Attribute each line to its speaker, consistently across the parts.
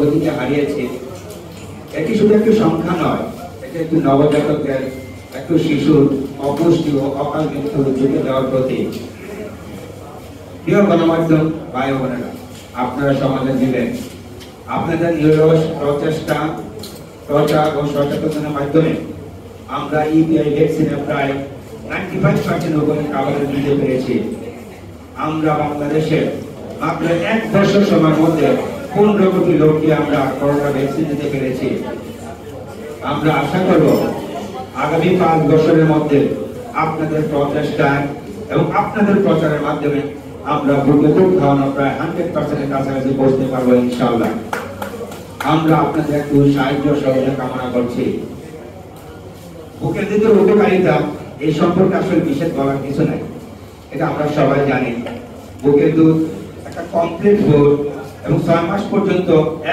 Speaker 1: অগ্রগতিকে হারিয়েছে, এটি শুধু একটি সংখ্যা নয়, এটি একটি নবজাতকের, একটু শিশুর অপুষ্টি ও অকাল মৃত্যুর ঝুঁকি দেওয়ার প্রতীক। প্রিয় গণমাধ্যম ভাই বোনেরা, আপনারা সমাজে দিলেন আপনাদের নিরলস প্রচেষ্টা, প্রচার ও সচেতনতার মাধ্যমে আমরা ইপিআই ভ্যাকসিনে প্রায় 95% উপরে কাভারেজ দিতে পেরেছি। আমরা বাংলাদেশে মাত্র 1 বছর সময়ের মধ্যে 15 কোটি লোককে আমরা করোনা ভ্যাকসিন দিতে পেরেছি। আমরা আশা করব আগামী 5 বছরের মধ্যে আপনাদের প্রচেষ্টা এবং আপনাদের প্রচারের মাধ্যমে আমরা বুকে বুক খাওয়ানো প্রায় 100% কাছাকাছি পৌঁছতে পারবো ইনশাআল্লাহ। আমরা আপনাদের একটু সাহায্য সহযোগিতা কামনা করছি। বুকের দুধের উপকারিতা এই সম্পর্কে আসলে বিশেষ বলার কিছু নাই, এটা আমরা সবাই জানি। বুকের দুধ একটা কমপ্লিট ফুড এবং 6 মাস পর্যন্ত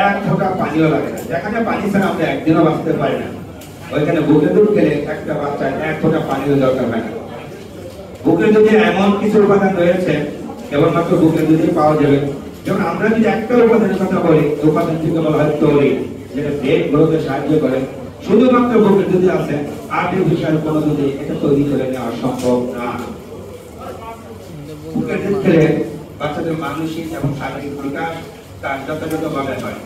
Speaker 1: 1 ফোঁটা পানিও লাগে না। যেখানে পানি ছাড়া আমরা একদিনও বাঁচতে পারি না, ওইখানে বুকের দুধ খেলে একটা বাচ্চার 1 ফোঁটা পানিও দরকার হয় না। বুকের দুধে এমন কিছু উপাদান রয়েছে কেবলমাত্র বুকের দুধেই পাওয়া যাবে। যেমন আমরা যদি একটা উপাদানের কথা বলি, উপাদানটিকে বলা হয় তৈরি, যেটা ব্রেন গ্রোথে সাহায্য করে। শুধুমাত্র বুকের দুধে আছে, আর্টিফিশিয়াল কোনো দুধে এটা তৈরি করে নেওয়া সম্ভব না। বুকের দুধ খেলে বাচ্চাদের মানসিক এবং শারীরিক বিকাশ তার যথাযথভাবে হয়।